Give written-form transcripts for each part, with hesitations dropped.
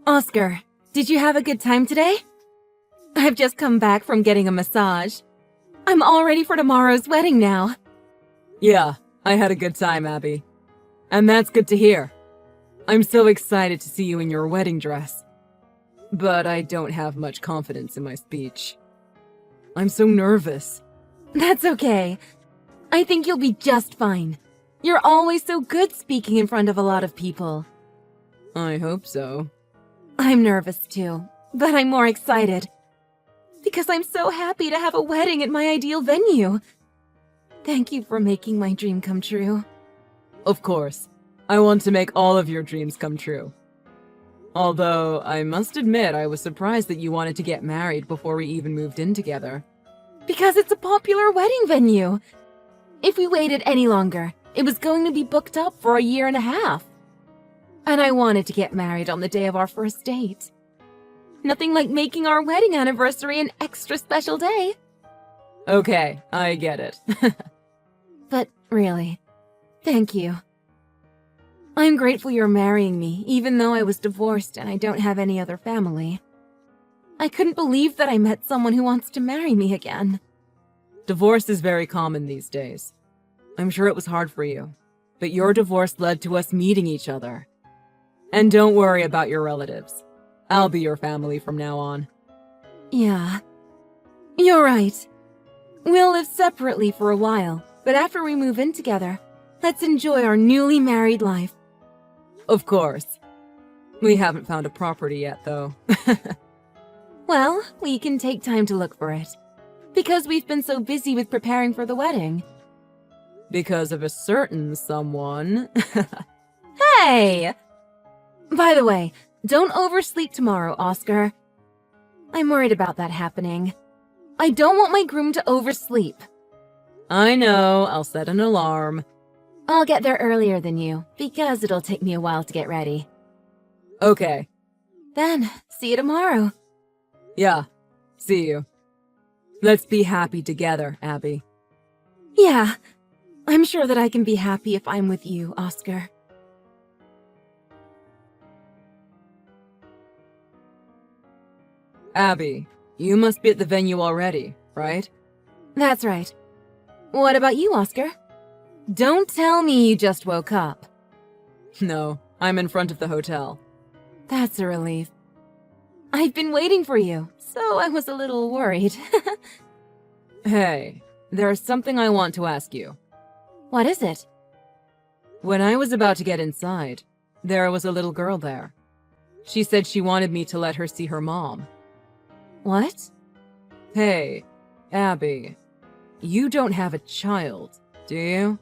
Oscar, did you have a good time today? I've just come back from getting a massage. I'm all ready for tomorrow's wedding now. Yeah, I had a good time, Abby. And that's good to hear. I'm so excited to see you in your wedding dress. But I don't have much confidence in my speech. I'm so nervous. That's okay. I think you'll be just fine. You're always so good speaking in front of a lot of people. I hope so. I'm nervous too, but I'm more excited. Because I'm so happy to have a wedding at my ideal venue. Thank you for making my dream come true. Of course. I want to make all of your dreams come true. Although, I must admit I was surprised that you wanted to get married before we even moved in together. Because it's a popular wedding venue. If we waited any longer, it was going to be booked up for a year and a half. And I wanted to get married on the day of our first date. Nothing like making our wedding anniversary an extra special day. Okay, I get it. But really, thank you. I'm grateful you're marrying me, even though I was divorced and I don't have any other family. I couldn't believe that I met someone who wants to marry me again. Divorce is very common these days. I'm sure it was hard for you, but your divorce led to us meeting each other. And don't worry about your relatives. I'll be your family from now on. Yeah, you're right. We'll live separately for a while, but after we move in together, let's enjoy our newly married life. Of course. We haven't found a property yet, though. Well, we can take time to look for it. Because we've been so busy with preparing for the wedding. Because of a certain someone. Hey! By the way, don't oversleep tomorrow, Oscar. I'm worried about that happening. I don't want my groom to oversleep. I know, I'll set an alarm. I'll get there earlier than you, because it'll take me a while to get ready. Okay. Then, see you tomorrow. Yeah, see you. Let's be happy together, Abby. Yeah, I'm sure that I can be happy if I'm with you, Oscar. Abby, you must be at the venue already, right? That's right. What about you, Oscar? Don't tell me you just woke up. No, I'm in front of the hotel. That's a relief. I've been waiting for you, so I was a little worried. Hey, there's something I want to ask you. What is it? When I was about to get inside, there was a little girl there. She said she wanted me to let her see her mom. What? Hey, Abby, you don't have a child, do you?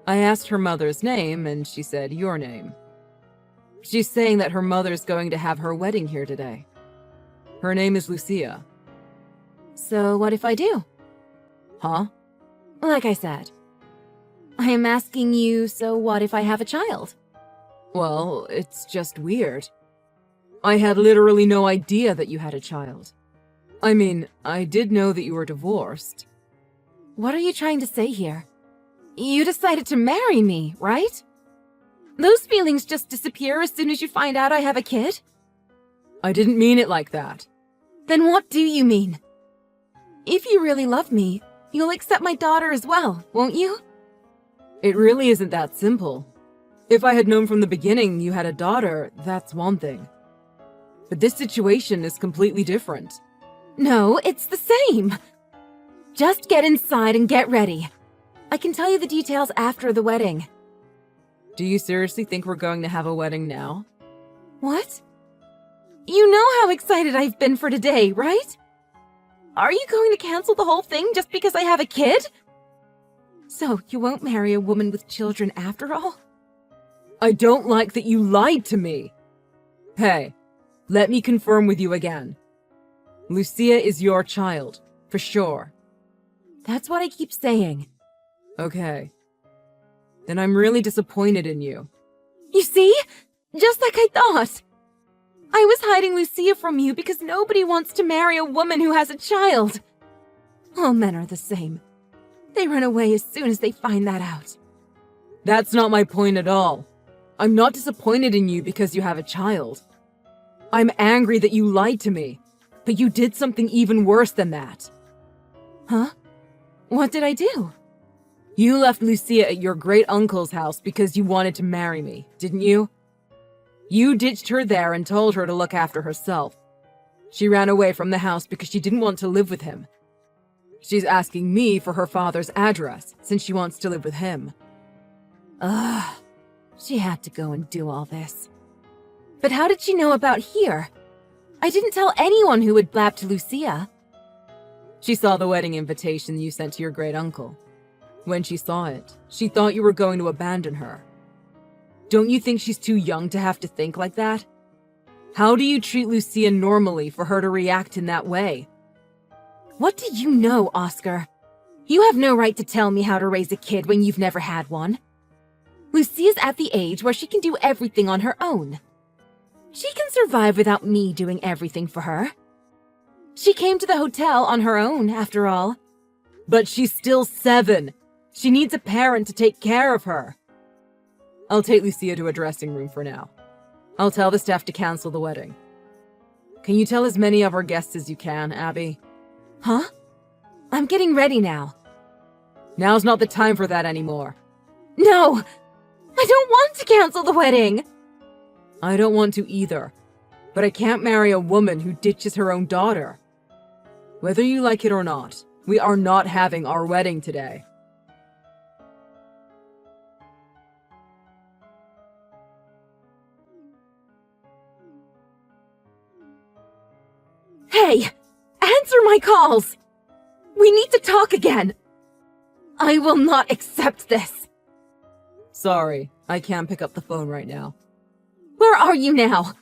I asked her mother's name, and she said your name. She's saying that her mother's going to have her wedding here today. Her name is Lucia. So what if I do? Huh? Like I said, I am asking you, so what if I have a child? Well, it's just weird. I had literally no idea that you had a child. I mean, I did know that you were divorced. What are you trying to say here? You decided to marry me, right? Those feelings just disappear as soon as you find out I have a kid? I didn't mean it like that. Then what do you mean? If you really love me, you'll accept my daughter as well, won't you? It really isn't that simple. If I had known from the beginning you had a daughter, that's one thing. But this situation is completely different. No, it's the same. Just get inside and get ready. I can tell you the details after the wedding. Do you seriously think we're going to have a wedding now? What? You know how excited I've been for today, right? Are you going to cancel the whole thing just because I have a kid? So, you won't marry a woman with children after all? I don't like that you lied to me. Hey, let me confirm with you again. Lucia is your child, for sure. That's what I keep saying. Okay. Then I'm really disappointed in you. You see? Just like I thought. I was hiding Lucia from you because nobody wants to marry a woman who has a child. All men are the same. They run away as soon as they find that out. That's not my point at all. I'm not disappointed in you because you have a child. I'm angry that you lied to me, but you did something even worse than that. Huh? What did I do? You left Lucia at your great-uncle's house because you wanted to marry me, didn't you? You ditched her there and told her to look after herself. She ran away from the house because she didn't want to live with him. She's asking me for her father's address since she wants to live with him. Ugh. She had to go and do all this. But how did she know about here? I didn't tell anyone who would blab to Lucia. She saw the wedding invitation you sent to your great-uncle. When she saw it, she thought you were going to abandon her. Don't you think she's too young to have to think like that? How do you treat Lucia normally for her to react in that way? What do you know, Oscar? You have no right to tell me how to raise a kid when you've never had one. Lucia's at the age where she can do everything on her own. She can survive without me doing everything for her. She came to the hotel on her own, after all. But she's still 7. She needs a parent to take care of her. I'll take Lucia to a dressing room for now. I'll tell the staff to cancel the wedding. Can you tell as many of our guests as you can, Abby? Huh? I'm getting ready now. Now's not the time for that anymore. No! I don't want to cancel the wedding! I don't want to either. But I can't marry a woman who ditches her own daughter. Whether you like it or not, we are not having our wedding today. Hey! Answer my calls! We need to talk again! I will not accept this! Sorry, I can't pick up the phone right now. Where are you now?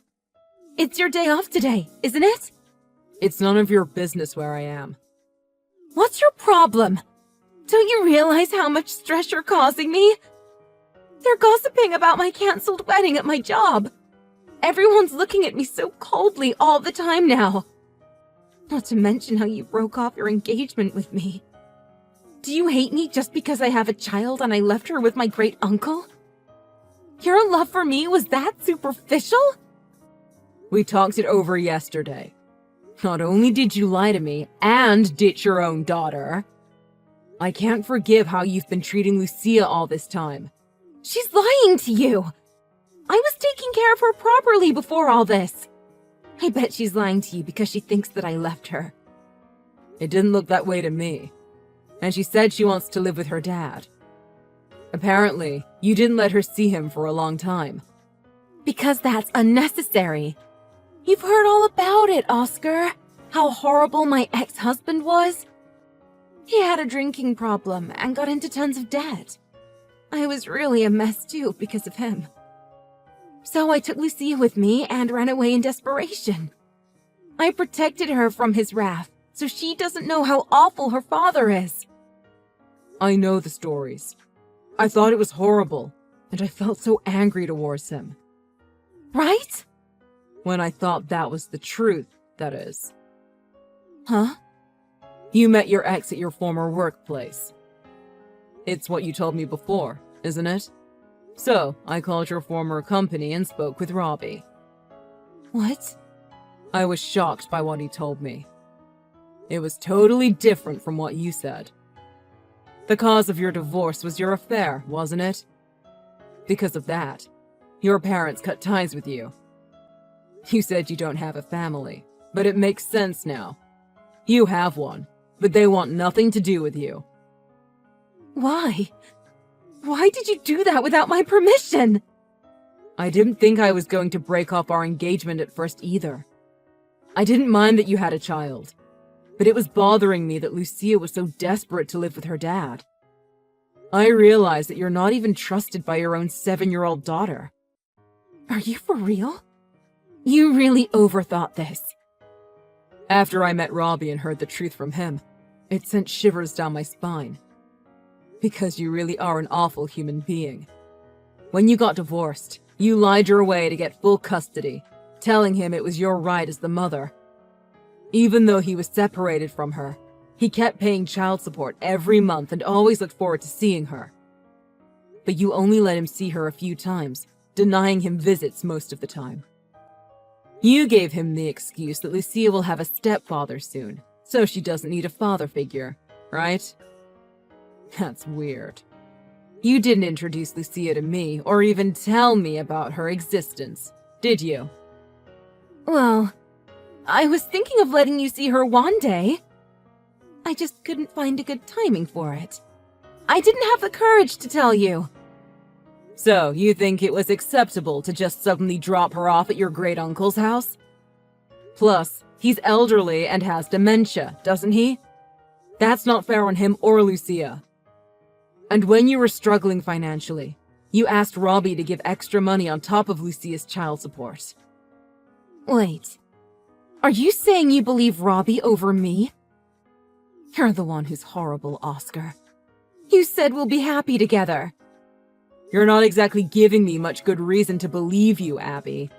It's your day off today, isn't it? It's none of your business where I am. What's your problem? Don't you realize how much stress you're causing me? They're gossiping about my canceled wedding at my job. Everyone's looking at me so coldly all the time now. Not to mention how you broke off your engagement with me. Do you hate me just because I have a child and I left her with my great-uncle? Your love for me was that superficial? We talked it over yesterday. Not only did you lie to me and ditch your own daughter, I can't forgive how you've been treating Lucia all this time. She's lying to you. I was taking care of her properly before all this. I bet she's lying to you because she thinks that I left her. It didn't look that way to me. And she said she wants to live with her dad. Apparently, you didn't let her see him for a long time. Because that's unnecessary. You've heard all about it, Oscar. How horrible my ex-husband was. He had a drinking problem and got into tons of debt. I was really a mess too because of him. So I took Lucia with me and ran away in desperation. I protected her from his wrath, so she doesn't know how awful her father is. I know the stories. I thought it was horrible, and I felt so angry towards him. Right? When I thought that was the truth, that is. Huh? You met your ex at your former workplace. It's what you told me before, isn't it? So, I called your former company and spoke with Robbie. What? I was shocked by what he told me. It was totally different from what you said. The cause of your divorce was your affair, wasn't it? Because of that, your parents cut ties with you. You said you don't have a family, but it makes sense now. You have one, but they want nothing to do with you. Why? Why did you do that without my permission? I didn't think I was going to break off our engagement at first either. I didn't mind that you had a child, but it was bothering me that Lucia was so desperate to live with her dad. I realized that you're not even trusted by your own 7-year-old daughter. Are you for real? You really overthought this. After I met Robbie and heard the truth from him, it sent shivers down my spine. Because you really are an awful human being. When you got divorced, you lied your way to get full custody, telling him it was your right as the mother. Even though he was separated from her, he kept paying child support every month and always looked forward to seeing her. But you only let him see her a few times, denying him visits most of the time. You gave him the excuse that Lucia will have a stepfather soon, so she doesn't need a father figure, right? That's weird. You didn't introduce Lucia to me or even tell me about her existence, did you? Well, I was thinking of letting you see her one day. I just couldn't find a good timing for it. I didn't have the courage to tell you. So, you think it was acceptable to just suddenly drop her off at your great-uncle's house? Plus, he's elderly and has dementia, doesn't he? That's not fair on him or Lucia. And when you were struggling financially, you asked Robbie to give extra money on top of Lucia's child support. Wait, are you saying you believe Robbie over me? You're the one who's horrible, Oscar. You said we'll be happy together. You're not exactly giving me much good reason to believe you, Abby.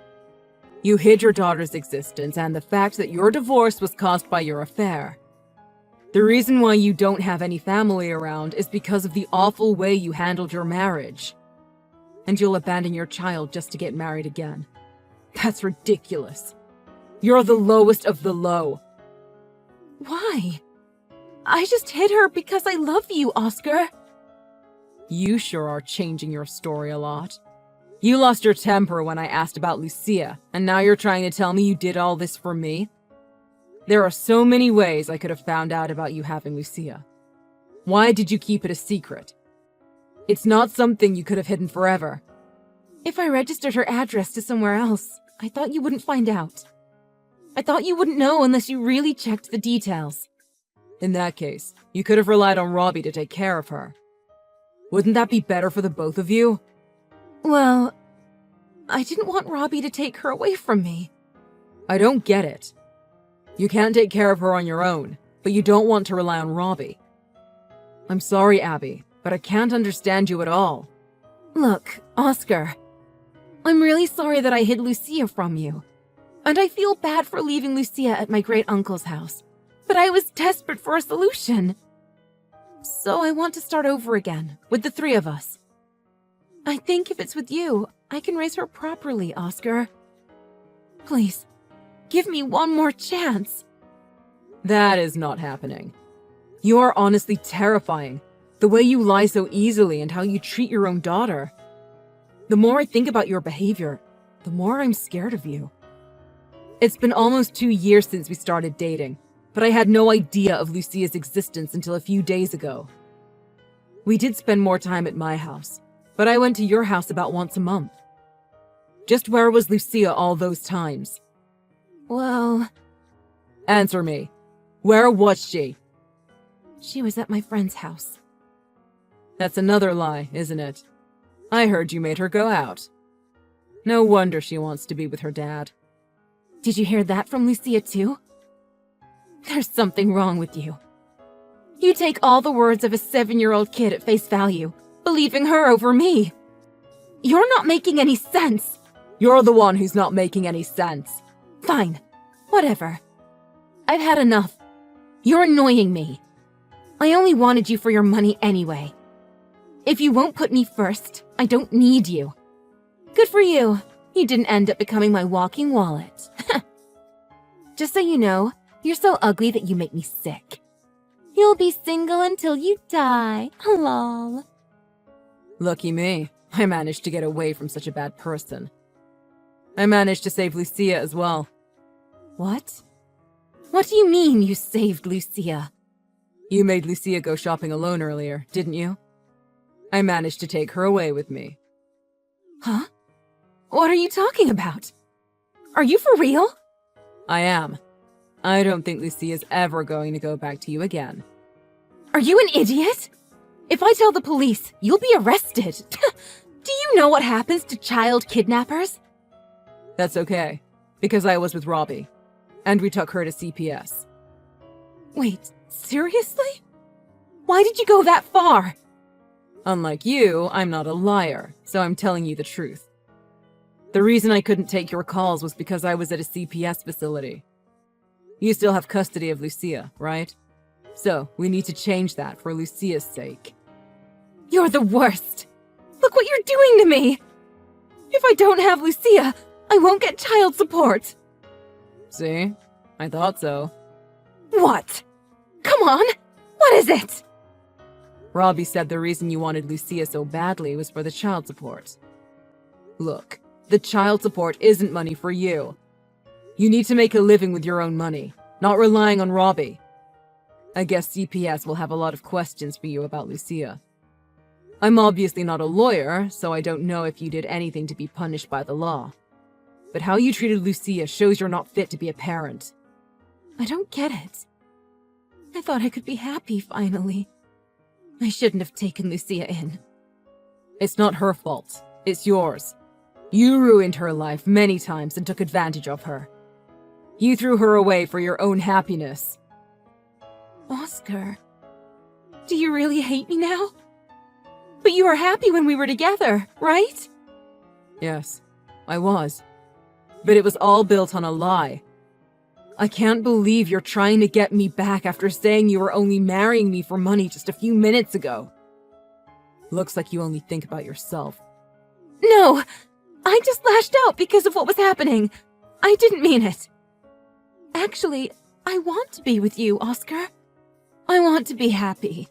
You hid your daughter's existence and the fact that your divorce was caused by your affair. The reason why you don't have any family around is because of the awful way you handled your marriage. And you'll abandon your child just to get married again. That's ridiculous. You're the lowest of the low. Why? I just hid her because I love you, Oscar. You sure are changing your story a lot. You lost your temper when I asked about Lucia, and now you're trying to tell me you did all this for me? There are so many ways I could have found out about you having Lucia. Why did you keep it a secret? It's not something you could have hidden forever. If I registered her address to somewhere else, I thought you wouldn't find out. I thought you wouldn't know unless you really checked the details. In that case, you could have relied on Robbie to take care of her. Wouldn't that be better for the both of you? Well, I didn't want Robbie to take her away from me. I don't get it. You can't take care of her on your own, but you don't want to rely on Robbie. I'm sorry, Abby, but I can't understand you at all. Look, Oscar, I'm really sorry that I hid Lucia from you. And I feel bad for leaving Lucia at my great-uncle's house. But I was desperate for a solution. So I want to start over again, with the three of us. I think if it's with you, I can raise her properly, Oscar. Please, give me one more chance. That is not happening. You are honestly terrifying. The way you lie so easily and how you treat your own daughter. The more I think about your behavior, the more I'm scared of you. It's been almost 2 years since we started dating, but I had no idea of Lucia's existence until a few days ago. We did spend more time at my house, but I went to your house about once a month. Just where was Lucia all those times? Well... Answer me. Where was she? She was at my friend's house. That's another lie, isn't it? I heard you made her go out. No wonder she wants to be with her dad. Did you hear that from Lucia too? There's something wrong with you. You take all the words of a 7-year-old kid at face value, believing her over me. You're not making any sense. You're the one who's not making any sense. Fine. Whatever. I've had enough. You're annoying me. I only wanted you for your money anyway. If you won't put me first, I don't need you. Good for you. You didn't end up becoming my walking wallet. Just so you know, you're so ugly that you make me sick. You'll be single until you die. Lol. Lucky me. I managed to get away from such a bad person. I managed to save Lucia as well. What? What do you mean you saved Lucia? You made Lucia go shopping alone earlier, didn't you? I managed to take her away with me. Huh? What are you talking about? Are you for real? I am. I don't think Lucia's ever going to go back to you again. Are you an idiot? If I tell the police, you'll be arrested. Do you know what happens to child kidnappers? That's okay, because I was with Robbie, and we took her to CPS. Wait, seriously? Why did you go that far? Unlike you, I'm not a liar, so I'm telling you the truth. The reason I couldn't take your calls was because I was at a CPS facility. You still have custody of Lucia, right? So, we need to change that for Lucia's sake. You're the worst. Look what you're doing to me. If I don't have Lucia, I won't get child support. See? I thought so. What? Come on! What is it? Robbie said the reason you wanted Lucia so badly was for the child support. Look, the child support isn't money for you. You need to make a living with your own money, not relying on Robbie. I guess CPS will have a lot of questions for you about Lucia. I'm obviously not a lawyer, so I don't know if you did anything to be punished by the law. But how you treated Lucia shows you're not fit to be a parent. I don't get it. I thought I could be happy finally. I shouldn't have taken Lucia in. It's not her fault. It's yours. You ruined her life many times and took advantage of her. You threw her away for your own happiness. Oscar, do you really hate me now? But you were happy when we were together, right? Yes, I was. But it was all built on a lie. I can't believe you're trying to get me back after saying you were only marrying me for money just a few minutes ago. Looks like you only think about yourself. No! I just lashed out because of what was happening. I didn't mean it. Actually, I want to be with you, Oscar. I want to be happy.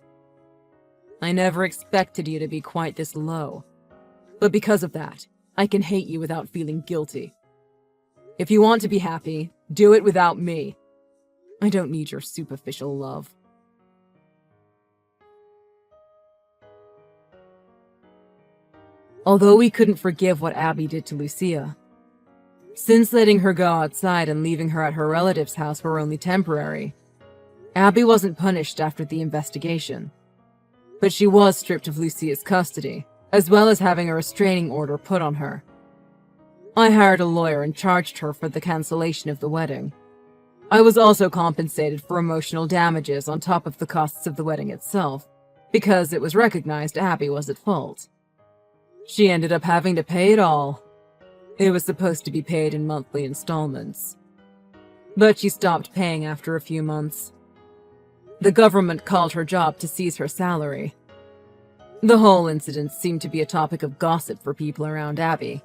I never expected you to be quite this low. But because of that, I can hate you without feeling guilty. If you want to be happy, do it without me. I don't need your superficial love. Although we couldn't forgive what Abby did to Lucia, since letting her go outside and leaving her at her relative's house were only temporary, Abby wasn't punished after the investigation. But she was stripped of Lucia's custody, as well as having a restraining order put on her. I hired a lawyer and charged her for the cancellation of the wedding. I was also compensated for emotional damages on top of the costs of the wedding itself, because it was recognized Abby was at fault. She ended up having to pay it all. It was supposed to be paid in monthly installments. But she stopped paying after a few months. The government called her job to seize her salary. The whole incident seemed to be a topic of gossip for people around Abby.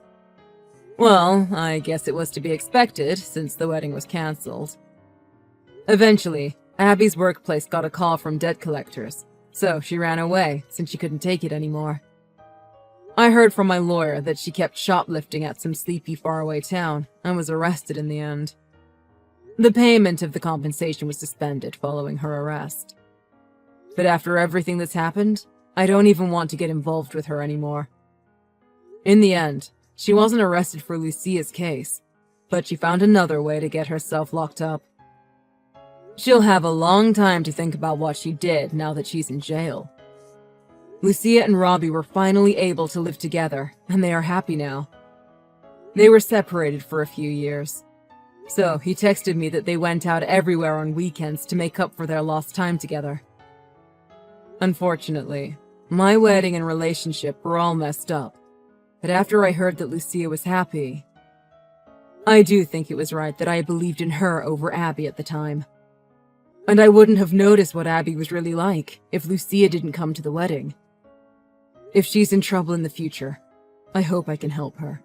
Well, I guess it was to be expected, since the wedding was cancelled. Eventually, Abby's workplace got a call from debt collectors, so she ran away since she couldn't take it anymore. I heard from my lawyer that she kept shoplifting at some sleepy faraway town and was arrested in the end. The payment of the compensation was suspended following her arrest. But after everything that's happened, I don't even want to get involved with her anymore. In the end, she wasn't arrested for Lucia's case, but she found another way to get herself locked up. She'll have a long time to think about what she did now that she's in jail. Lucia and Robbie were finally able to live together, and they are happy now. They were separated for a few years. So he texted me that they went out everywhere on weekends to make up for their lost time together. Unfortunately, my wedding and relationship were all messed up. But after I heard that Lucia was happy, I do think it was right that I believed in her over Abby at the time. And I wouldn't have noticed what Abby was really like if Lucia didn't come to the wedding. If she's in trouble in the future, I hope I can help her.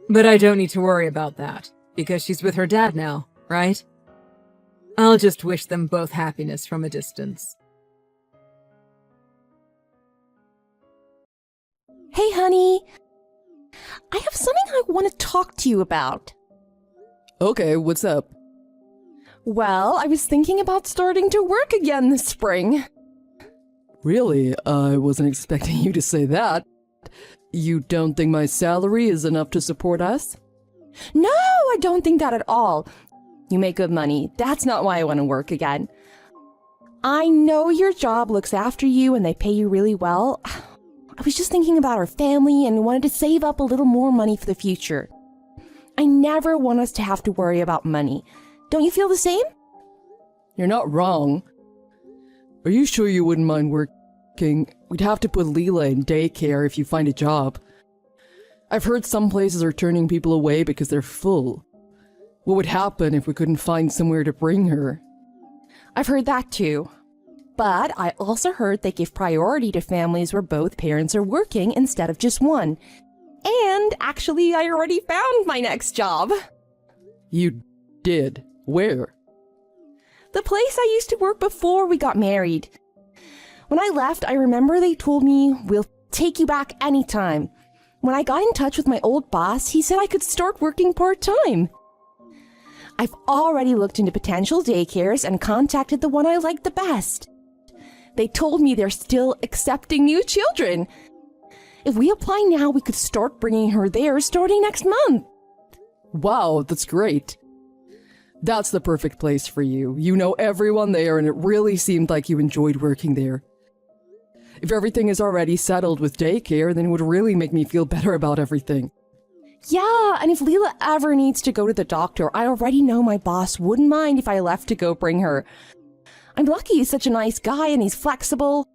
But I don't need to worry about that, because she's with her dad now, right? I'll just wish them both happiness from a distance. Hey, honey. I have something I want to talk to you about. Okay, what's up? Well, I was thinking about starting to work again this spring. Really? I wasn't expecting you to say that. You don't think my salary is enough to support us? No, I don't think that at all. You make good money. That's not why I want to work again. I know your job looks after you and they pay you really well. I was just thinking about our family and wanted to save up a little more money for the future. I never want us to have to worry about money. Don't you feel the same? You're not wrong. Are you sure you wouldn't mind working? We'd have to put Leela in daycare if you find a job. I've heard some places are turning people away because they're full. What would happen if we couldn't find somewhere to bring her? I've heard that too. But I also heard they give priority to families where both parents are working instead of just one. And actually, I already found my next job. You did. Where? The place I used to work before we got married. When I left, I remember they told me, we'll take you back anytime. When I got in touch with my old boss, he said I could start working part-time. I've already looked into potential daycares and contacted the one I liked the best. They told me they're still accepting new children. If we apply now, we could start bringing her there starting next month. Wow, that's great. That's the perfect place for you. You know everyone there, and it really seemed like you enjoyed working there. If everything is already settled with daycare, then it would really make me feel better about everything. Yeah, and if Leela ever needs to go to the doctor, I already know my boss wouldn't mind if I left to go bring her. I'm lucky he's such a nice guy and he's flexible.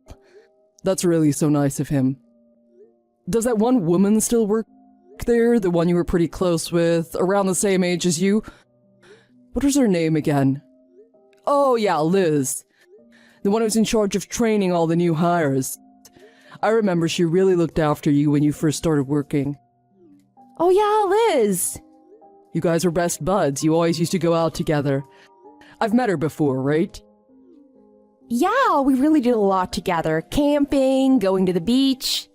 That's really so nice of him. Does that one woman still work there? The one you were pretty close with, around the same age as you? What was her name again? Oh yeah, Liz. The one who's in charge of training all the new hires. I remember she really looked after you when you first started working. Oh yeah, Liz. You guys were best buds. You always used to go out together. I've met her before, right? Yeah, we really did a lot together. Camping, going to the beach.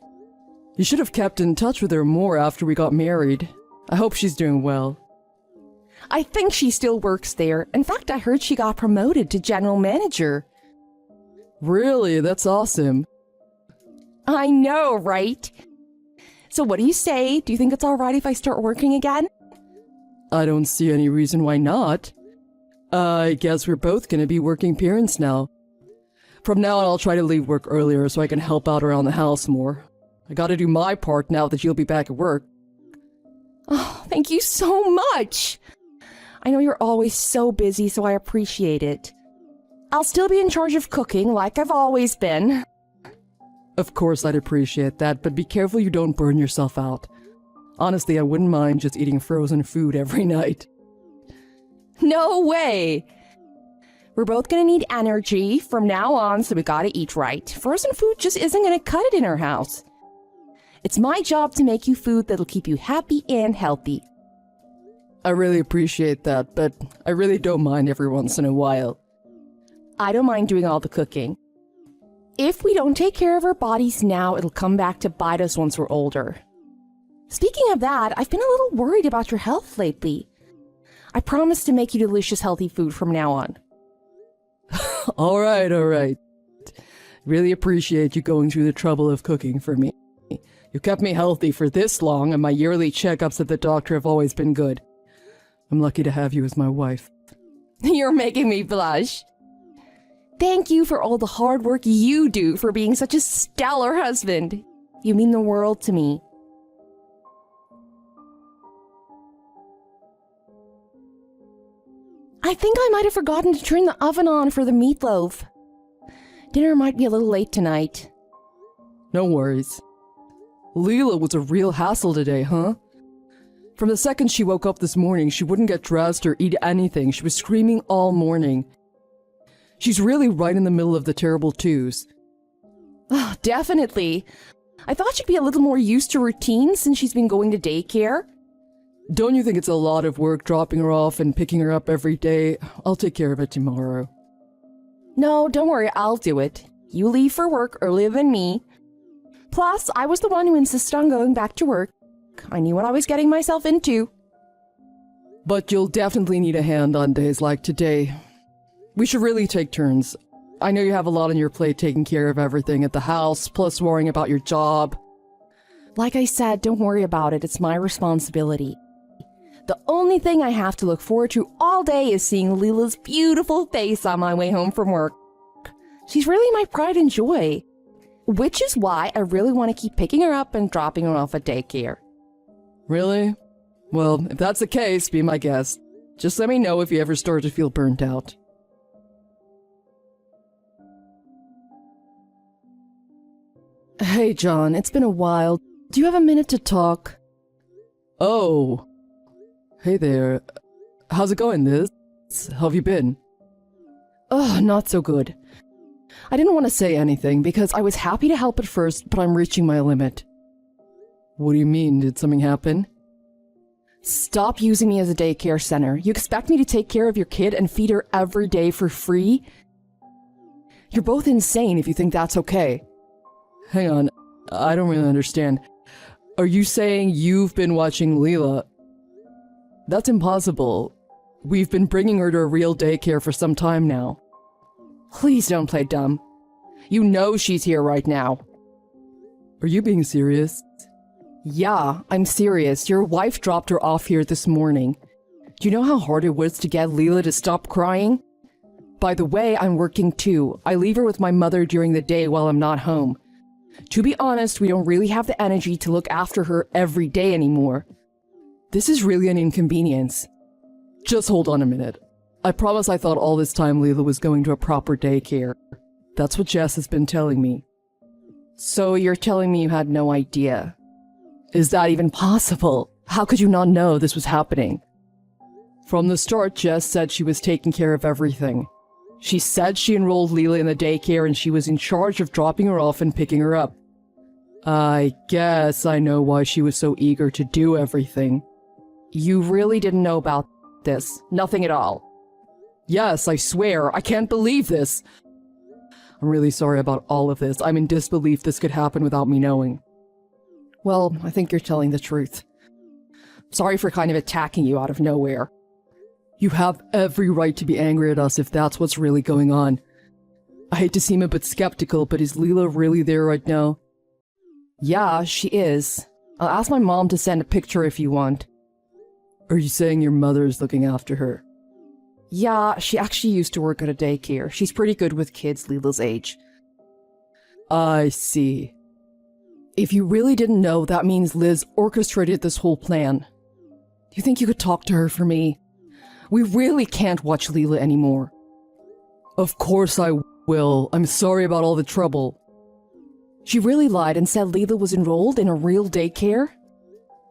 You should have kept in touch with her more after we got married. I hope she's doing well. I think she still works there. In fact, I heard she got promoted to general manager. Really? That's awesome. I know, right? So what do you say? Do you think it's all right if I start working again? I don't see any reason why not. I guess we're both gonna be working parents now. From now on, I'll try to leave work earlier so I can help out around the house more. I gotta do my part now that you'll be back at work. Oh, thank you so much. I know you're always so busy, so I appreciate it. I'll still be in charge of cooking like I've always been. Of course I'd appreciate that, but be careful you don't burn yourself out. Honestly, I wouldn't mind just eating frozen food every night. No way! We're both gonna need energy from now on, so we gotta eat right. Frozen food just isn't gonna cut it in our house. It's my job to make you food that'll keep you happy and healthy. I really appreciate that, but I really don't mind every once in a while. I don't mind doing all the cooking. If we don't take care of our bodies now, it'll come back to bite us once we're older. Speaking of that, I've been a little worried about your health lately. I promise to make you delicious healthy food from now on. All right. Really appreciate you going through the trouble of cooking for me. You kept me healthy for this long, and my yearly checkups at the doctor have always been good. I'm lucky to have you as my wife. You're making me blush. Thank you for all the hard work you do for being such a stellar husband. You mean the world to me. I think I might have forgotten to turn the oven on for the meatloaf. Dinner might be a little late tonight. No worries. Leela was a real hassle today, huh? From the second she woke up this morning, she wouldn't get dressed or eat anything. She was screaming all morning. She's really right in the middle of the terrible twos. Oh, definitely. I thought she'd be a little more used to routine since she's been going to daycare. Don't you think it's a lot of work dropping her off and picking her up every day? I'll take care of it tomorrow. No, don't worry, I'll do it. You leave for work earlier than me. Plus, I was the one who insisted on going back to work. I knew what I was getting myself into. But you'll definitely need a hand on days like today. We should really take turns. I know you have a lot on your plate taking care of everything at the house, plus worrying about your job. Like I said, don't worry about it. It's my responsibility. The only thing I have to look forward to all day is seeing Leela's beautiful face on my way home from work. She's really my pride and joy. Which is why I really want to keep picking her up and dropping her off at daycare. Really? Well, if that's the case, be my guest. Just let me know if you ever start to feel burnt out. Hey, John, it's been a while. Do you have a minute to talk? Oh. Hey there. How's it going, Liz? How have you been? Oh, not so good. I didn't want to say anything because I was happy to help at first, but I'm reaching my limit. What do you mean? Did something happen? Stop using me as a daycare center. You expect me to take care of your kid and feed her every day for free? You're both insane if you think that's okay. Hang on, I don't really understand. Are you saying you've been watching Leela? That's impossible. We've been bringing her to a real daycare for some time now. Please don't play dumb. You know she's here right now. Are you being serious? Yeah, I'm serious. Your wife dropped her off here this morning. Do you know how hard it was to get Leela to stop crying? By the way, I'm working too. I leave her with my mother during the day while I'm not home. To be honest, we don't really have the energy to look after her every day anymore. This is really an inconvenience. Just hold on a minute. I promise I thought all this time Leela was going to a proper daycare. That's what Jess has been telling me. So you're telling me you had no idea? Is that even possible? How could you not know this was happening? From the start, Jess said she was taking care of everything. She said she enrolled Leela in the daycare and she was in charge of dropping her off and picking her up. I guess I know why she was so eager to do everything. You really didn't know about this? Nothing at all? Yes, I swear. I can't believe this. I'm really sorry about all of this. I'm in disbelief this could happen without me knowing. Well, I think you're telling the truth. Sorry for kind of attacking you out of nowhere. You have every right to be angry at us if that's what's really going on. I hate to seem a bit skeptical, but is Leela really there right now? Yeah, she is. I'll ask my mom to send a picture if you want. Are you saying your mother is looking after her? Yeah, she actually used to work at a daycare. She's pretty good with kids Leela's age. I see. If you really didn't know, that means Liz orchestrated this whole plan. Do you think you could talk to her for me? We really can't watch Leela anymore. Of course I will. I'm sorry about all the trouble. She really lied and said Leela was enrolled in a real daycare?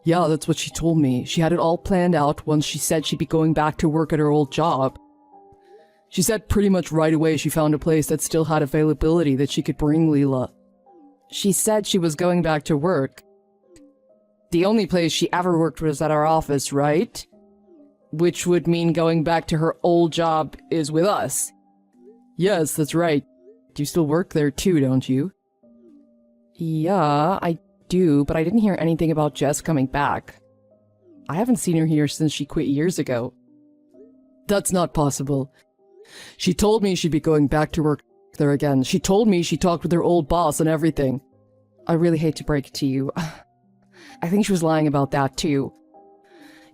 Yeah, that's what she told me. She had it all planned out once she said she'd be going back to work at her old job. She said pretty much right away she found a place that still had availability that she could bring Leela. She said she was going back to work. The only place she ever worked was at our office, right? Which would mean going back to her old job is with us. Yes, that's right. You still work there too, don't you? Yeah, I do, but I didn't hear anything about Jess coming back. I haven't seen her here since she quit years ago. That's not possible. She told me she'd be going back to work there again. She told me she talked with her old boss and everything. I really hate to break it to you. I think she was lying about that too.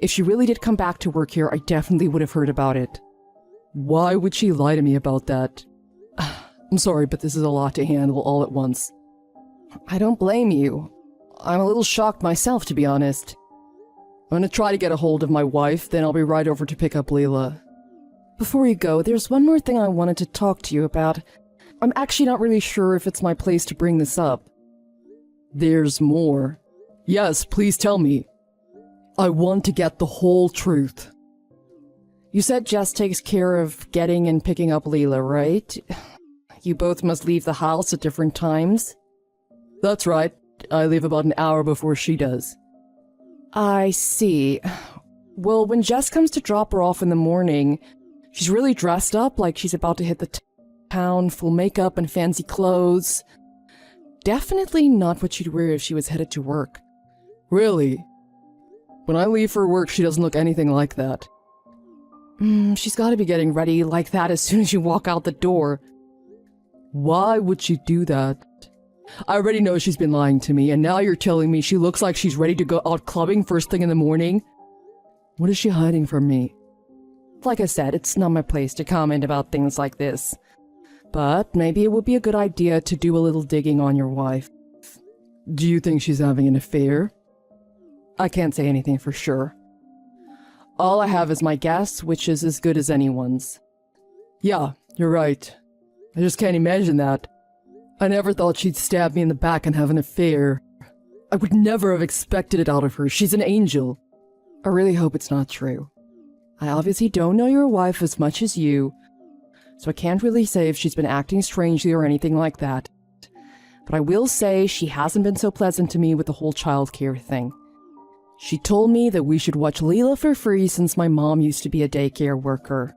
If she really did come back to work here, I definitely would have heard about it. Why would she lie to me about that? I'm sorry, but this is a lot to handle all at once. I don't blame you. I'm a little shocked myself, to be honest. I'm gonna try to get a hold of my wife, then I'll be right over to pick up Leela. Before you go, there's one more thing I wanted to talk to you about. I'm actually not really sure if it's my place to bring this up. There's more. Yes, please tell me. I want to get the whole truth. You said Jess takes care of getting and picking up Leela, right? You both must leave the house at different times? That's right. I leave about an hour before she does. I see. Well, when Jess comes to drop her off in the morning, she's really dressed up like she's about to hit the town, full makeup and fancy clothes. Definitely not what she'd wear if she was headed to work. Really? When I leave for work, she doesn't look anything like that. She's gotta be getting ready like that as soon as you walk out the door. Why would she do that? I already know she's been lying to me, and now you're telling me she looks like she's ready to go out clubbing first thing in the morning? What is she hiding from me? Like I said, it's not my place to comment about things like this. But maybe it would be a good idea to do a little digging on your wife. Do you think she's having an affair? I can't say anything for sure. All I have is my guess, which is as good as anyone's. Yeah, you're right. I just can't imagine that. I never thought she'd stab me in the back and have an affair. I would never have expected it out of her. She's an angel. I really hope it's not true. I obviously don't know your wife as much as you, so I can't really say if she's been acting strangely or anything like that. But I will say she hasn't been so pleasant to me with the whole childcare thing. She told me that we should watch Leela for free since my mom used to be a daycare worker.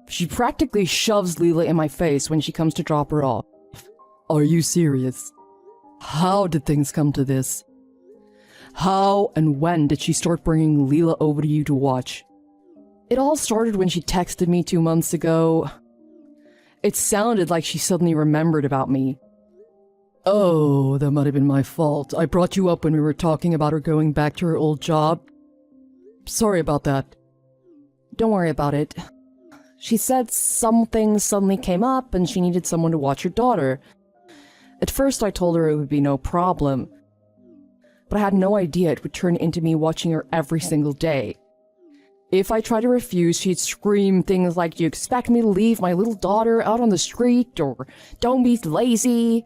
She practically shoves Leela in my face when she comes to drop her off. Are you serious? How did things come to this? How and when did she start bringing Leela over to you to watch? It all started when she texted me 2 months ago. It sounded like she suddenly remembered about me. Oh, that might have been my fault. I brought you up when we were talking about her going back to her old job. Sorry about that. Don't worry about it. She said something suddenly came up and she needed someone to watch her daughter. At first I told her it would be no problem, but I had no idea it would turn into me watching her every single day. If I tried to refuse, she'd scream things like, "Do you expect me to leave my little daughter out on the street?" or "Don't be lazy."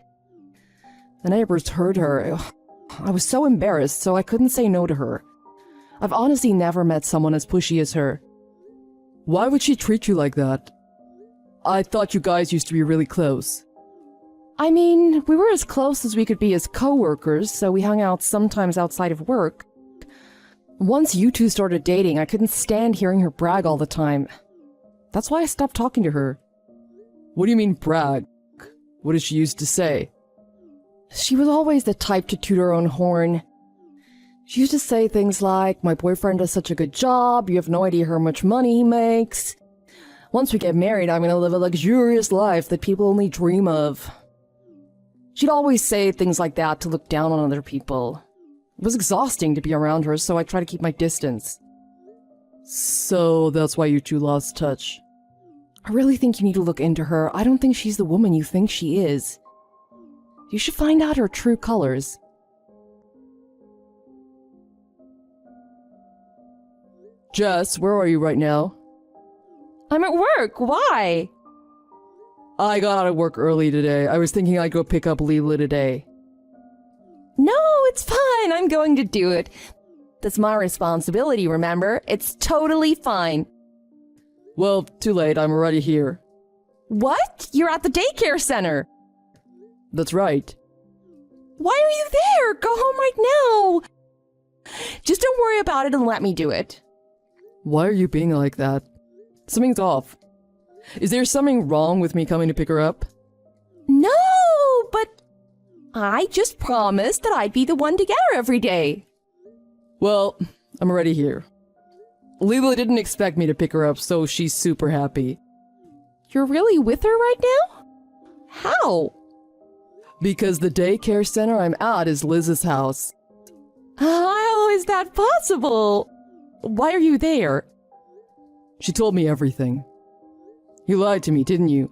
The neighbors heard her. I was so embarrassed, so I couldn't say no to her. I've honestly never met someone as pushy as her. Why would she treat you like that? I thought you guys used to be really close. I mean, we were as close as we could be as co-workers, so we hung out sometimes outside of work. Once you two started dating, I couldn't stand hearing her brag all the time. That's why I stopped talking to her. What do you mean brag? What did she used to say? She was always the type to toot her own horn. She used to say things like, "My boyfriend does such a good job, you have no idea how much money he makes. Once we get married, I'm gonna live a luxurious life that people only dream of." She'd always say things like that to look down on other people. It was exhausting to be around her, so I tried to keep my distance. So that's why you two lost touch. I really think you need to look into her. I don't think she's the woman you think she is. You should find out her true colors. Jess, where are you right now? I'm at work. Why? I got out of work early today. I was thinking I'd go pick up Leela today. No, it's fine. I'm going to do it. That's my responsibility, remember? It's totally fine. Well, too late. I'm already here. What? You're at the daycare center. That's right. Why are you there? Go home right now. Just don't worry about it and let me do it. Why are you being like that? Something's off. Is there something wrong with me coming to pick her up? No, but I just promised that I'd be the one to get her every day. Well, I'm already here. Leela didn't expect me to pick her up, so she's super happy. You're really with her right now? How? Because the daycare center I'm at is Liz's house. How is that possible? Why are you there? She told me everything. You lied to me, didn't you?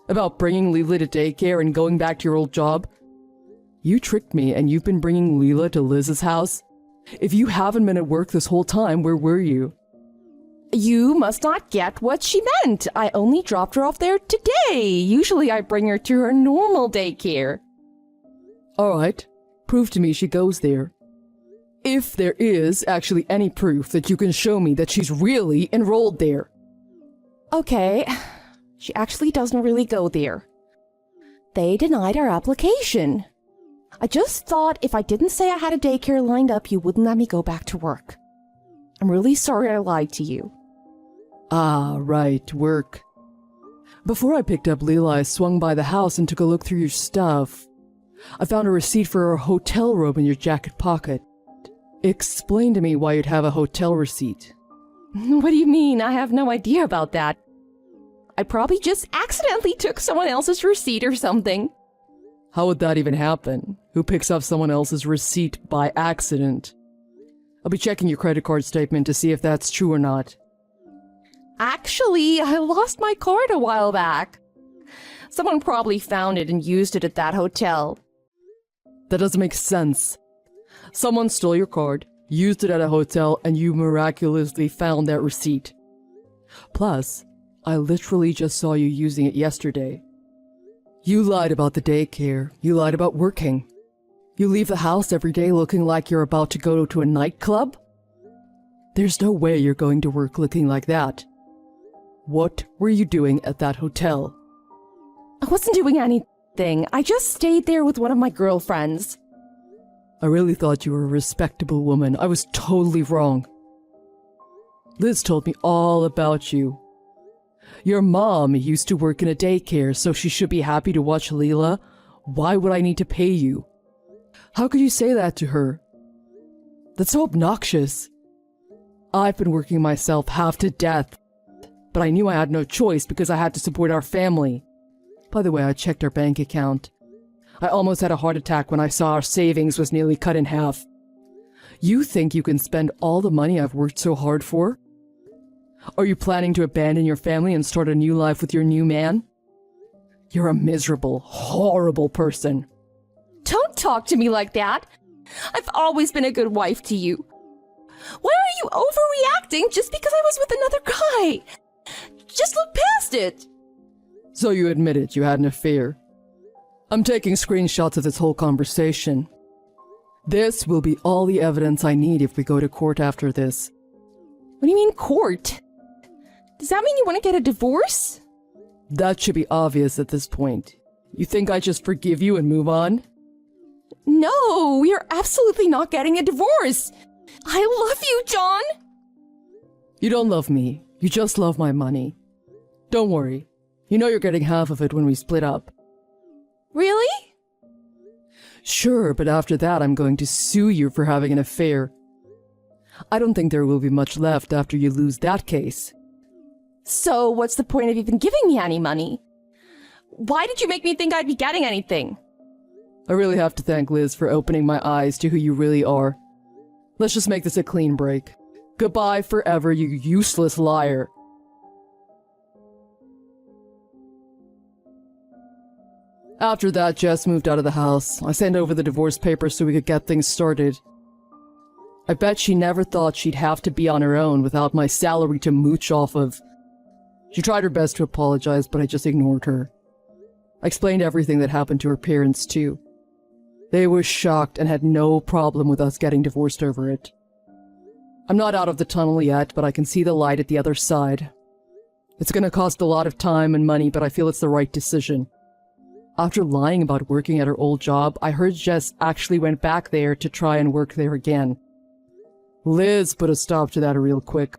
About bringing Leela to daycare and going back to your old job? You tricked me and you've been bringing Leela to Liz's house? If you haven't been at work this whole time, where were you? You must not get what she meant. I only dropped her off there today. Usually I bring her to her normal daycare. Alright, prove to me she goes there. If there is actually any proof that you can show me that she's really enrolled there. Okay, she actually doesn't really go there. They denied our application. I just thought if I didn't say I had a daycare lined up, you wouldn't let me go back to work. I'm really sorry I lied to you. Ah, right, work. Before I picked up Leela, I swung by the house and took a look through your stuff. I found a receipt for a hotel room in your jacket pocket. Explain to me why you'd have a hotel receipt. What do you mean? I have no idea about that. I probably just accidentally took someone else's receipt or something. How would that even happen? Who picks up someone else's receipt by accident? I'll be checking your credit card statement to see if that's true or not. Actually, I lost my card a while back. Someone probably found it and used it at that hotel. That doesn't make sense. Someone stole your card, used it at a hotel, and you miraculously found that receipt. Plus, I literally just saw you using it yesterday. You lied about the daycare. You lied about working. You leave the house every day looking like you're about to go to a nightclub? There's no way you're going to work looking like that. What were you doing at that hotel? I wasn't doing anything. I just stayed there with one of my girlfriends. I really thought you were a respectable woman. I was totally wrong. Liz told me all about you. Your mom used to work in a daycare, so she should be happy to watch Leela. Why would I need to pay you? How could you say that to her? That's so obnoxious. I've been working myself half to death, but I knew I had no choice because I had to support our family. By the way, I checked our bank account. I almost had a heart attack when I saw our savings was nearly cut in half. You think you can spend all the money I've worked so hard for? Are you planning to abandon your family and start a new life with your new man? You're a miserable, horrible person. Don't talk to me like that. I've always been a good wife to you. Why are you overreacting just because I was with another guy? Just look past it. So you admitted you had an affair. I'm taking screenshots of this whole conversation. This will be all the evidence I need if we go to court after this. What do you mean court? Does that mean you want to get a divorce? That should be obvious at this point. You think I just forgive you and move on? No, we are absolutely not getting a divorce. I love you, John. You don't love me. You just love my money. Don't worry. You know you're getting half of it when we split up. Really? Sure, but after that I'm going to sue you for having an affair. I don't think there will be much left after you lose that case. So what's the point of even giving me any money? Why did you make me think I'd be getting anything? I really have to thank Liz for opening my eyes to who you really are. Let's just make this a clean break. Goodbye forever, you useless liar. After that, Jess moved out of the house. I sent over the divorce papers so we could get things started. I bet she never thought she'd have to be on her own without my salary to mooch off of. She tried her best to apologize, but I just ignored her. I explained everything that happened to her parents, too. They were shocked and had no problem with us getting divorced over it. I'm not out of the tunnel yet, but I can see the light at the other side. It's gonna cost a lot of time and money, but I feel it's the right decision. After lying about working at her old job, I heard Jess actually went back there to try and work there again. Liz put a stop to that real quick.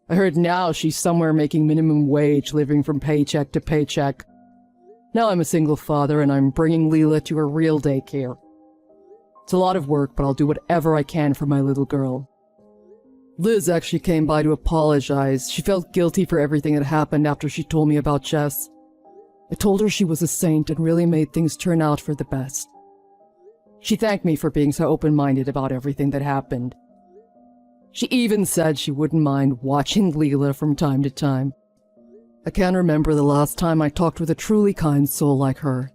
I heard now she's somewhere making minimum wage, living from paycheck to paycheck. Now I'm a single father and I'm bringing Leela to a real daycare. It's a lot of work, but I'll do whatever I can for my little girl. Liz actually came by to apologize. She felt guilty for everything that happened after she told me about Jess. I told her she was a saint and really made things turn out for the best. She thanked me for being so open-minded about everything that happened. She even said she wouldn't mind watching Leela from time to time. I can't remember the last time I talked with a truly kind soul like her.